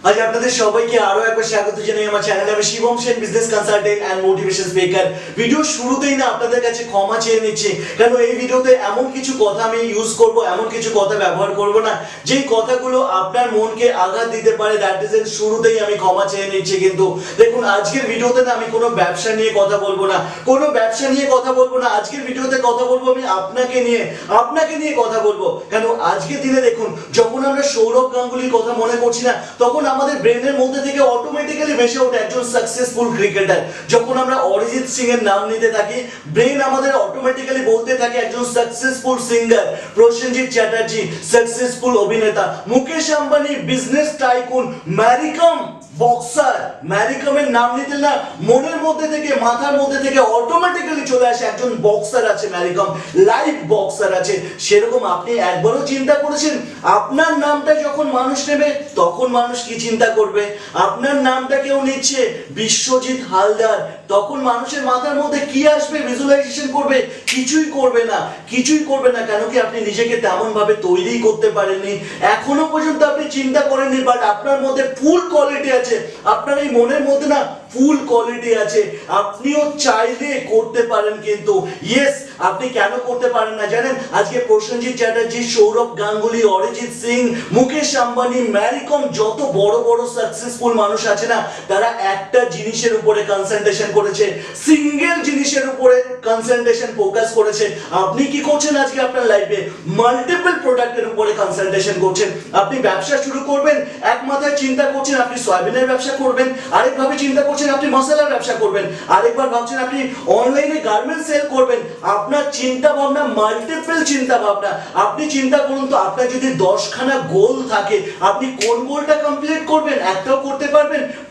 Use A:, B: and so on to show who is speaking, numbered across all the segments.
A: আজ আপনাদের সবাইকে আরো একবার স্বাগত জানাই আমার চ্যানেলে। আমি Shivam Sen, business consultant and motivation speaker. Video শুরুতেই না আপনাদের কাছে ক্ষমা চেয়ে নিচ্ছি, কারণ এই ভিডিওতে এমন কিছু কথা আমি ইউজ করব, এমন কিছু কথা ব্যবহার করব না যেই কথাগুলো আপনার মনকে আঘাত দিতে পারে। দ্যাট ইজ শুরুতেই আমি ক্ষমা চেয়ে নিচ্ছি। কিন্তু দেখুন, আজকের ভিডিওতে না আমি কোনো ব্যবসা নিয়ে কথা বলবো না, কোনো ব্যবসা নিয়ে কথা বলবো না। আজকের ভিডিওতে কথা বলবো আমি আপনাকে নিয়ে কথা বলবো। কেন আজকের দিনে দেখুন, যখন আমরা সৌরভ গাঙ্গুলির কথা মনে করছি না, তখন আমাদের ব্রেনের মধ্যে থেকে অটোমেটিক্যালি ভেসে ওঠে একজন সাকসেসফুল ক্রিকেটার। যখন আমরা অরিজিৎ সিং এর নাম নিতে থাকি, ব্রেন আমাদের অটোমেটিক্যালি বলতে থাকে একজন successful singer, Prosenjit Chatterjee successful অভিনেতা, Mukesh Ambani business tycoon, Mary Kom boxer. Mary কমের নাম নিতে না মনের মধ্যে থেকে, মাথার মধ্যে থেকে অটোমেটিক্যালি চলে আসে একজন বক্সার আছে, ম্যারি কম লাইভ বক্সার আছে। সেরকম আপনি একবারও চিন্তা করেছেন আপনার নামটা যখন মানুষ নেবে তখন মানুষ কি চিন্তা করবে? আপনার নামটা কেউ নিচ্ছে বিশ্বজিৎ হালদার, তখন মানুষের মাথার মধ্যে কি আসবে? ভিজুয়ালাইজেশন করবে? কিছুই করবে না, কিছুই করবে না। কেন কি আপনি নিজেকে তেমন ভাবে তৈরি করতে পারেননি, এখনো পর্যন্ত আপনি চিন্তা করেননি। বাট আপনার মধ্যে ফুল কোয়ালিটি আছে, আপনার এই মনের মধ্যে না ফুল কোয়ালিটি আছে। আপনিও চাইলে করতে পারেন, কিন্তু ইয়েস, আপনি কেন করতে পারেন না জানেন? আজকে প্রসেনজিৎ চ্যাটার্জি, সৌরভ গাঙ্গুলি, অরিজিৎ সিং, মুকেশ আম্বানি, ম্যারি কম, যত বড় বড় সাকসেসফুল মানুষ আছে না, তারা একটা জিনিসের উপরে কনসেন্ট্রেশন করেছে, সিঙ্গেল জিনিসের উপরে কনসেন্ট্রেশন ফোকাস করেছে। আপনি কি করছেন আজকে আপনার লাইফে? মাল্টিপল প্রোডাক্টের উপরে কনসেন্ট্রেশন করছেন। আপনি ব্যবসা শুরু করবেন, এক মাথায় চিন্তা করছেন আপনি সয়াবিনের ব্যবসা করবেন, আরেকভাবে চিন্তা করছেন আপনি মশলার ব্যবসা করবেন, আরেকবার ভাবছেন আপনি অনলাইনে গার্মেন্টস সেল করবেন। আপনার চিন্তা ভাবনা মাল্টিপল চিন্তা ভাবনা। আপনি চিন্তা করুন তো, আপনার যদি 10খানা গোল থাকে, আপনি কোন গোলটা কমপ্লিট করবেন? একটাও করতে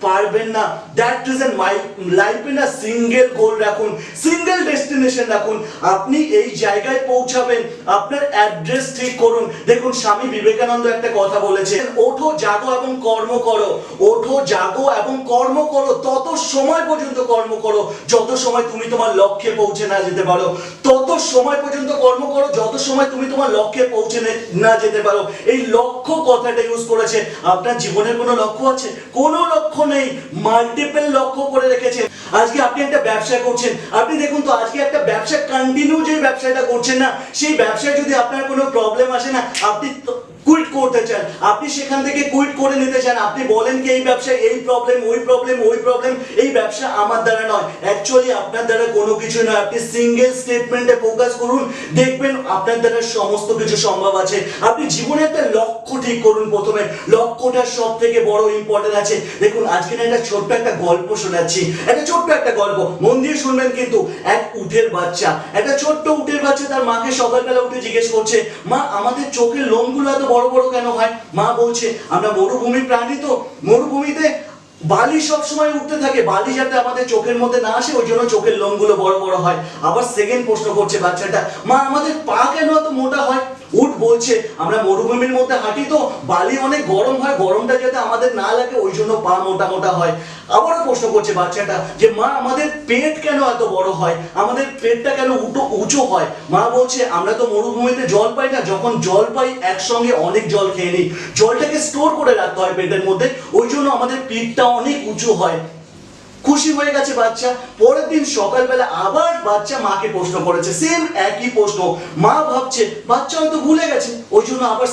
A: পারবেন না। দ্যাট রিজন মাই লাইফে না সিঙ্গেল গোল রাখুন, সিঙ্গেল ডেস্টিনেশন রাখুন। আপনি এই জায়গায় পৌঁছাবেন, আপনার অ্যাড্রেস ঠিক করুন। দেখুন, স্বামী বিবেকানন্দ একটা কথা বলেছেন, ওঠো জাগো এবং কর্ম করো। ওঠো জাগো এবং কর্ম করো, তত সময় পর্যন্ত কর্ম করো যত সময় তুমি তোমার লক্ষ্যে পৌঁছে না যেতে পারো। তত সময় পর্যন্ত কর্ম করো যত সময় তুমি তোমার লক্ষ্যে পৌঁছে না যেতে পারো। এই লক্ষ্য কথাটা ইউজ করেছে। আপনার জীবনের কোনো লক্ষ্য আছে? কোনো লক্ষ্য নেই, মাল্টিপল লক্ষ্য করে রেখেছেন। আজকে আপনি একটা ব্যবসা করছেন, আপনি দেখুন তো আজকে একটা ব্যবসা কন্টিনিউ যে ব্যবসাটা করছেন না, সেই ব্যবসায় যদি আপনার কোনো প্রবলেম আসে না, আপনি কুইট করতে চান, আপনি সেখান থেকে কুইট করে নিতে চান। আপনি বলেন কি এই ব্যবসায় এই প্রবলেম, ওই প্রবলেম, ওই প্রবলেম, এই ব্যবসা আমার দ্বারা নয়। অ্যাকচুয়ালি আপনার দ্বারা কোনো কিছু নয়। আপনি সিঙ্গেল স্টেটমেন্টে ফোকাস করুন, দেখবেন আপনার দ্বারা সমস্ত কিছু সম্ভব আছে। আপনি জীবনে একটা লক্ষ্য ঠিক করুন। প্রথমে লক্ষ্যটা সব থেকে বড় ইম্পর্টেন্ট আছে। দেখুন, আজকে না একটা ছোট্ট একটা গল্প শোনাচ্ছি, একটা ছোট্ট একটা গল্প, মন দিয়ে শুনবেন কিন্তু। এক উটের বাচ্চা, একটা ছোট্ট উটের বাচ্চা তার মাকে সকালবেলা উঠে জিজ্ঞেস করছে, মা আমাদের চোখের লোমগুলো এত বড় বড় কেন হয়? মা বলছে, আমরা মরুভূমির প্রাণী, তো মরুভূমিতে বালি সব সময় উঠতে থাকে, বালি যাতে আমাদের চোখের মধ্যে না আসে, ওই জন্য চোখের লোমগুলো বড় বড় হয়। আবার সেকেন্ড প্রশ্ন করছে বাচ্চাটা, মা আমাদের পা কেন এত মোটা হয়? উট বলছে, আমরা মরুভূমির মধ্যে হাঁটি তো, বালি অনেক গরম হয়, গরমটা যাতে আমাদের না লাগে ওই জন্য পা মোটা মোটা হয়। আবারও প্রশ্ন করছে বাচ্চাটা যে, মা আমাদের পেট কেন এত বড় হয়? আমাদের পেটটা কেন উঁচু হয়? মা বলছে, আমরা তো মরুভূমিতে জল পাই না, যখন জল পাই একসঙ্গে অনেক জল খেয়ে নিই, জলটাকে স্টোর করে রাখতে হয় পেটের মধ্যে, ওই জন্য আমাদের পেটটা অনেক উঁচু হয়। খুশি হয়ে গেছে বাচ্চা। পরের দিন সকালবেলা আবার বাচ্চা মাকে প্রশ্ন করেছে, সেম একই প্রশ্ন। মা ভাবছে বাচ্চা হয়তো ভুলে গেছে, ওই জন্য আবার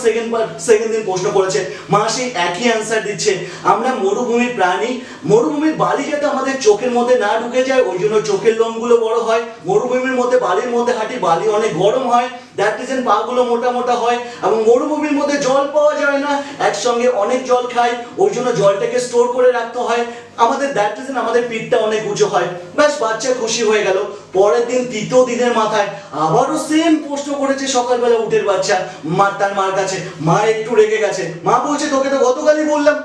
A: সেকেন্ড দিন প্রশ্ন করেছে। মা সেই একই অ্যান্সার দিচ্ছে, আমরা মরুভূমির প্রাণী, মরুভূমির বালি যাতে আমাদের চোখের মধ্যে না ঢুকে যায় ওই জন্য চোখের লোমগুলো বড় হয়। মরুভূমির মধ্যে বালির মধ্যে হাঁটি, বালি অনেক গরম হয়, দ্যাট রিজন পা গুলো মোটা মোটা হয়। এবং মরুভূমির মধ্যে জল পাওয়া যায় না, একসঙ্গে অনেক জল খাই, ওই জন্য জলটাকে স্টোর করে রাখতে হয় আমাদের, দ্যাট রিজন আমাদের পিঠটা অনেক উঁচু হয়। ব্যাস, বাচ্চা খুশি হয়ে গেল। পরের দিন তৃতীয় দিনের মাথায় আবারও সেম প্রশ্ন করেছে সকালবেলা উটের বাচ্চা তার মার কাছে। মা একটু রেগে গেছে। মা বলছে, তোকে তো গতকালই বললাম,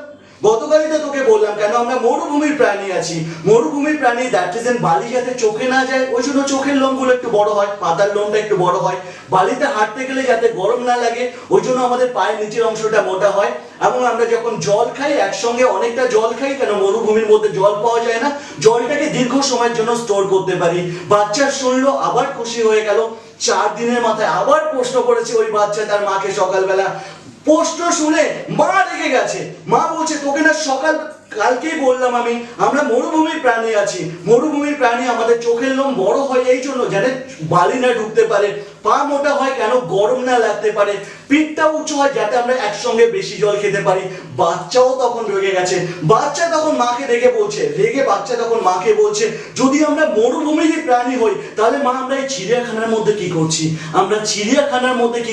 A: গতকালই তো তোকে বললাম কেন আমরা মরুভূমির প্রাণী আছি, মরুভূমির প্রাণী, দ্যাট রিজন বালি যাতে চোখে না যায় ওই জন্য চোখের লোমগুলো একটু বড় হয়, পাতার লোমটা একটু বড় হয়। বালিতে হাঁটতে গেলে যাতে গরম না লাগে ওই জন্য আমাদের পায়ের নিচের অংশটা মোটা হয়। এবং আমরা যখন জল খাই একসঙ্গে অনেকটা জল খাই, কেন মরুভূমির মধ্যে জল পাওয়া যায় না, জলটাকে দীর্ঘ সময়ের জন্য স্টোর করতে পারি। বাচ্চা শুনলো, আবার খুশি হয়ে গেল। 4 দিনের মাথায় আবার প্রশ্ন করেছে ওই বাচ্চা তার মাকে সকালবেলা। প্রশ্ন শুনে মা রেগে গেছে। মা বলছে তোকে না কালকেই বললাম আমরা মরুভূমির প্রাণী আছি। মরুভূমির প্রাণী, আমাদের চোখের লোম বড় হয় এই জন্য যাতে বালি না ঢুকতে পারে, পা মোটা হয় কেন গরম না লাগতে পারে, পিঠটা উঁচু হয় যাতে আমরা একসঙ্গে বেশি জল খেতে পারি। বাচ্চাও তখন রেগে গেছে। বাচ্চা তখন মাকে বাচ্চা তখন মাকে বলছে যদি আমরা মরুভূমির প্রাণী হই তাহলে মা আমরা এই চিড়িয়াখানার মধ্যে কি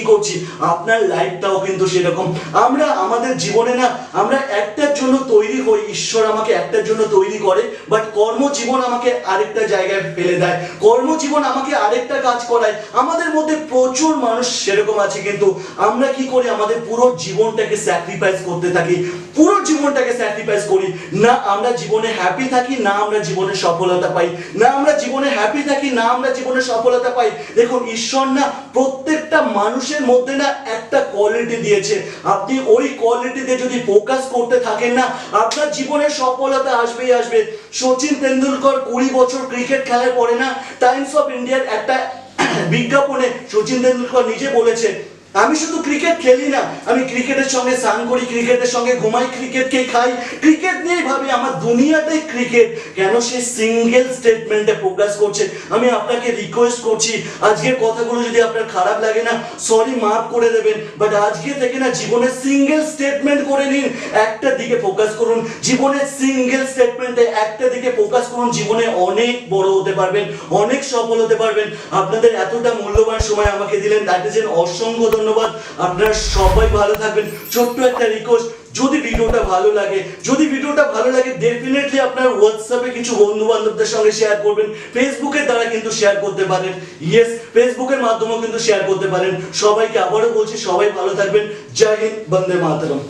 A: করছি? আপনার লাইফটাও কিন্তু সেরকম। আমরা আমাদের জীবনে না আমরা একটার জন্য তৈরি হই, ঈশ্বর আমাকে একটার জন্য তৈরি করে, বাট কর্মজীবন আমাকে আরেকটা জায়গায় ফেলে দেয়, কর্মজীবন আমাকে আরেকটা কাজ করায়। আমাদের মধ্যে প্রচুর মানুষ সেরকম আছে, কিন্তু আমরা কি করি? আমাদের পুরো জীবনটাকে স্যাক্রিফাইস করতে থাকি, করি না। আমরা জীবনে হ্যাপি থাকি না, আমরা জীবনে সফলতা পাই দেখুন, ঈশ্বর না প্রত্যেকটা মানুষের মধ্যে না একটা কোয়ালিটি দিয়েছে। আপনি ওই কোয়ালিটিতে যদি ফোকাস করতে থাকেন না, আপনার জীবনে সফলতা আসবেই আসবে। সচিন তেন্ডুলকর 20 বছর ক্রিকেট খেলার পরে না টাইমস অফ ইন্ডিয়ার একটা বিজ্ঞাপনে সচিন তেন্ডুলকর নিজে বলেছে আমি শুধু ক্রিকেট খেলি না, আমি ক্রিকেটের সঙ্গে স্নান করি, ক্রিকেটের সঙ্গে ঘুমাই, ক্রিকেটকে খাই, ক্রিকেট নিয়েই ভাবি, আমার দুনিয়াটাই ক্রিকেট। কেন? সে সিঙ্গেল স্টেটমেন্টে ফোকাস করছে। আমি আপনাকে রিকোয়েস্ট করছি, আজকের কথাগুলো যদি আপনার খারাপ লাগে না, সরি, মাফ করে দেবেন, বাট আজকে থেকে না জীবনে সিঙ্গেল স্টেটমেন্ট করে নিন, একটা দিকে ফোকাস করুন। জীবনে সিঙ্গেল স্টেটমেন্টে একটা দিকে ফোকাস করুন, জীবনে অনেক বড় হতে পারবেন, অনেক সফল হতে পারবেন। আপনাদের এতটা মূল্যবান সময় আমাকে দিলেন, তার জন্য অসংখ্য ধন্যবাদ। আপনারা সবাই ভালো থাকবেন। ছোট্ট একটা রিকোয়েস্ট, যদি ভিডিওটা ভালো লাগে ডেফিনেটলি আপনার হোয়াটসঅ্যাপে কিছু বন্ধু বান্ধবদের সঙ্গে শেয়ার করবেন, ফেসবুকের দ্বারা কিন্তু শেয়ার করতে পারেন, ফেসবুকের মাধ্যমেও কিন্তু শেয়ার করতে পারেন। সবাইকে আবারও বলছি, সবাই ভালো থাকবেন। জয় হিন্দ, বন্দে মাতরম।